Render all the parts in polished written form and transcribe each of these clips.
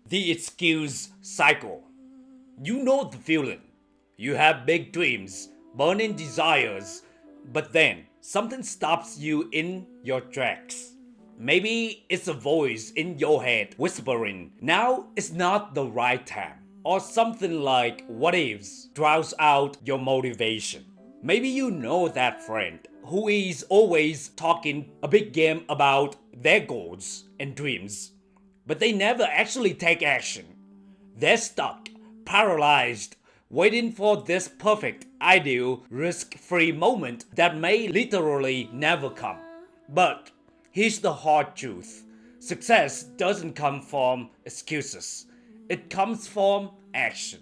The excuse cycle. You know the feeling. You have big dreams, burning desires, but then something stops you in your tracks. Maybe it's a voice in your head whispering, now is not the right time. Or something like what ifs drowns out your motivation. Maybe you know that friend who is always talking a big game about their goals and dreams, but they never actually take action. They're stuck, paralyzed, waiting for this perfect, ideal, risk free moment that may literally never come. But here's the hard truth: success doesn't come from excuses, it comes from action.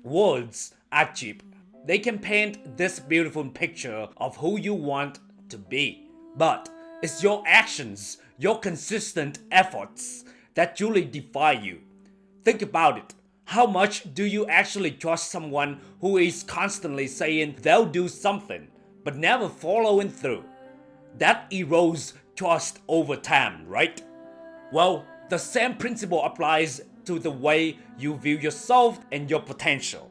Words are cheap. They can paint this beautiful picture of who you want to be. But it's your actions, your consistent efforts that truly define you. Think about it. How much do you actually trust someone who is constantly saying they'll do something but never following through? That erodes trust over time, right? Well, the same principle applies to the way you view yourself and your potential.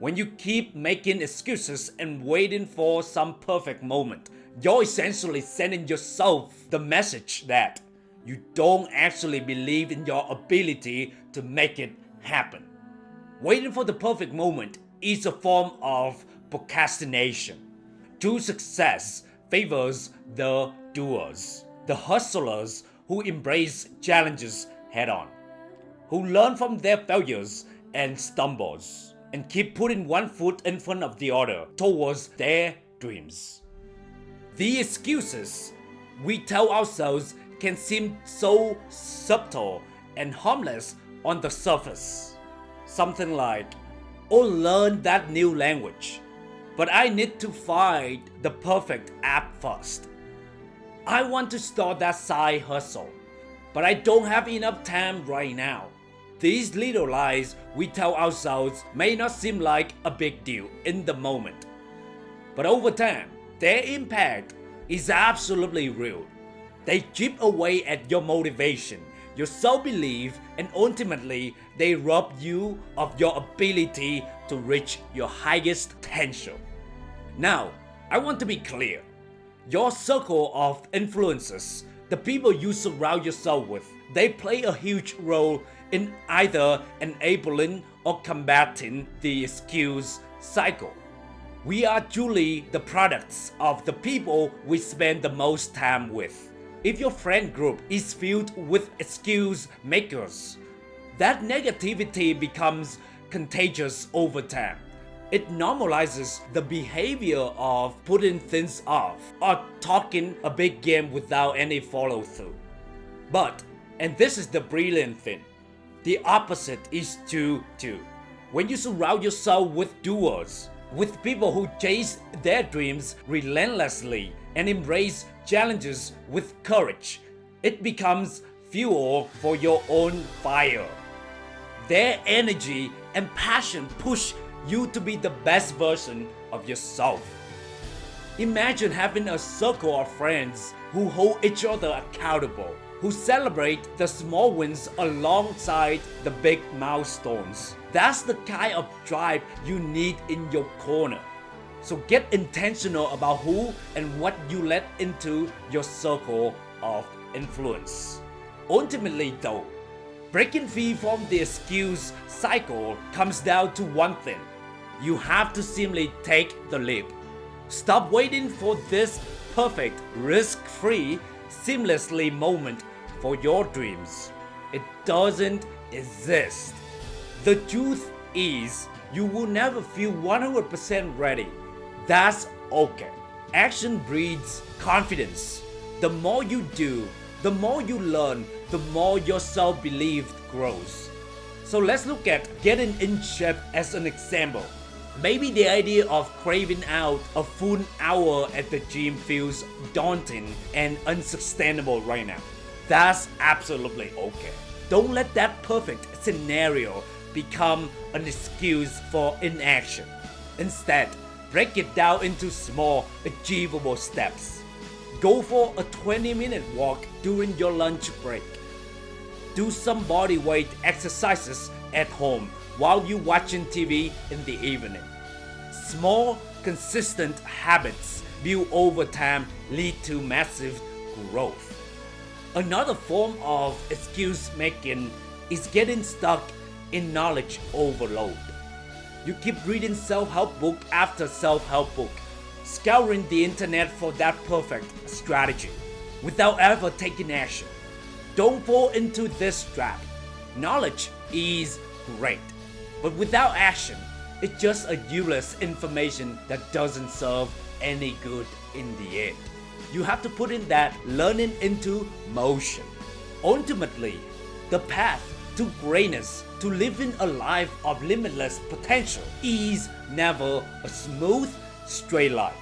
When you keep making excuses and waiting for some perfect moment, you're essentially sending yourself the message that you don't actually believe in your ability to make it happen. Waiting for the perfect moment is a form of procrastination. True success favors the doers, the hustlers who embrace challenges head on, who learn from their failures and stumbles, and keep putting one foot in front of the other towards their dreams. The excuses we tell ourselves can seem so subtle and harmless on the surface. Something like, oh, learn that new language, but I need to find the perfect app first. I want to start that side hustle, but I don't have enough time right now. These little lies we tell ourselves may not seem like a big deal in the moment, but over time, their impact is absolutely real. They chip away at your motivation, your self-belief, and ultimately, they rob you of your ability to reach your highest potential. Now, I want to be clear. Your circle of influences, the people you surround yourself with, they play a huge role in either enabling or combating the excuse cycle. We are truly the products of the people we spend the most time with. If your friend group is filled with excuse makers, that negativity becomes contagious over time. It normalizes the behavior of putting things off or talking a big game without any follow through. But, and this is the brilliant thing, the opposite is true too. When you surround yourself with doers, with people who chase their dreams relentlessly and embrace challenges with courage, it becomes fuel for your own fire. Their energy and passion push you to be the best version of yourself. Imagine having a circle of friends who hold each other accountable, who celebrate the small wins alongside the big milestones. That's the kind of tribe you need in your corner. So get intentional about who and what you let into your circle of influence. Ultimately though, breaking free from the excuse cycle comes down to one thing. You have to simply take the leap. Stop waiting for this perfect, risk-free, seamlessly moment for your dreams. It doesn't exist. The truth is, you will never feel 100% ready. That's okay. Action breeds confidence. The more you do, the more you learn, the more your self-belief grows. So let's look at getting in shape as an example. Maybe the idea of craving out a full hour at the gym feels daunting and unsustainable right now. That's absolutely okay. Don't let that perfect scenario become an excuse for inaction. Instead, break it down into small, achievable steps. Go for a 20-minute walk during your lunch break. Do some body weight exercises at home while you watching TV in the evening. Small, consistent habits built over time lead to massive growth. Another form of excuse making is getting stuck in knowledge overload. You keep reading self-help book after self-help book, scouring the internet for that perfect strategy without ever taking action. Don't fall into this trap. Knowledge is great, but without action, it's just a useless information that doesn't serve any good in the end. You have to put in that learning into motion. Ultimately, the path to greatness, to living a life of limitless potential, is never a smooth, straight line.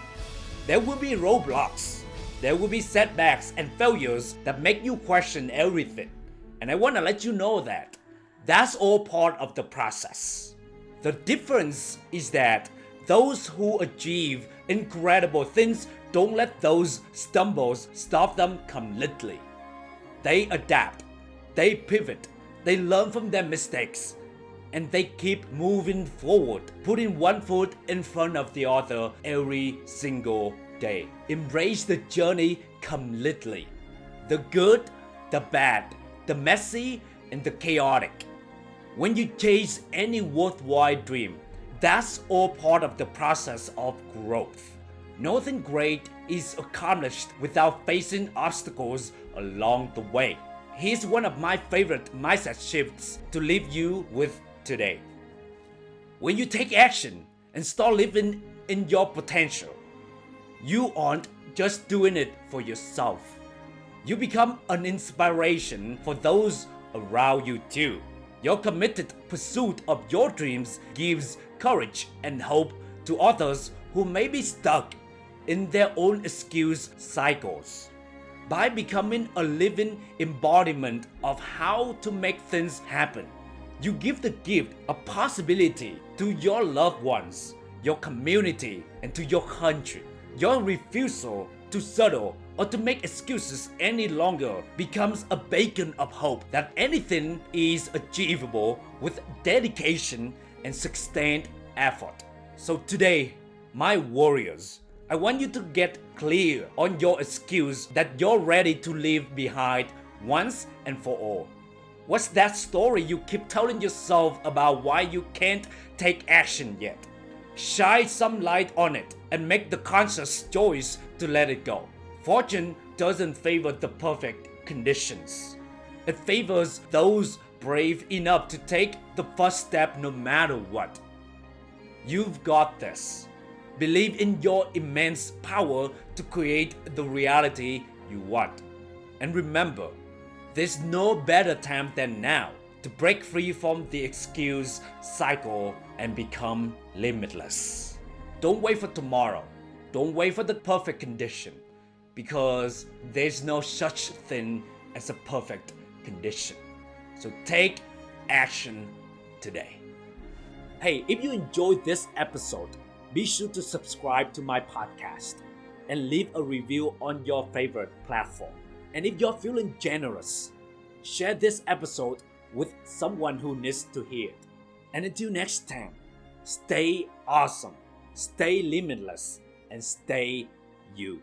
There will be roadblocks. There will be setbacks and failures that make you question everything. And I want to let you know that that's all part of the process. The difference is that those who achieve incredible things don't let those stumbles stop them completely. They adapt, they pivot, they learn from their mistakes, and they keep moving forward, putting one foot in front of the other every single day. Embrace the journey completely. The good, the bad, the messy, and the chaotic. When you chase any worthwhile dream, that's all part of the process of growth. Nothing great is accomplished without facing obstacles along the way. Here's one of my favorite mindset shifts to leave you with today. When you take action and start living in your potential, you aren't just doing it for yourself. You become an inspiration for those around you too. Your committed pursuit of your dreams gives courage and hope to others who may be stuck in their own excuse cycles. By becoming a living embodiment of how to make things happen, you give the gift of possibility to your loved ones, your community, and to your country. Your refusal to settle or to make excuses any longer becomes a beacon of hope that anything is achievable with dedication and sustained effort. So today, my warriors, I want you to get clear on your excuse that you're ready to leave behind once and for all. What's that story you keep telling yourself about why you can't take action yet? Shine some light on it and make the conscious choice to let it go. Fortune doesn't favor the perfect conditions. It favors those brave enough to take the first step no matter what. You've got this. Believe in your immense power to create the reality you want. And remember, there's no better time than now to break free from the excuse cycle and become limitless. Don't wait for tomorrow. Don't wait for the perfect condition, because there's no such thing as a perfect condition. So take action today. Hey, if you enjoyed this episode, be sure to subscribe to my podcast and leave a review on your favorite platform. And if you're feeling generous, share this episode with someone who needs to hear it. And until next time, stay awesome, stay limitless, and stay you.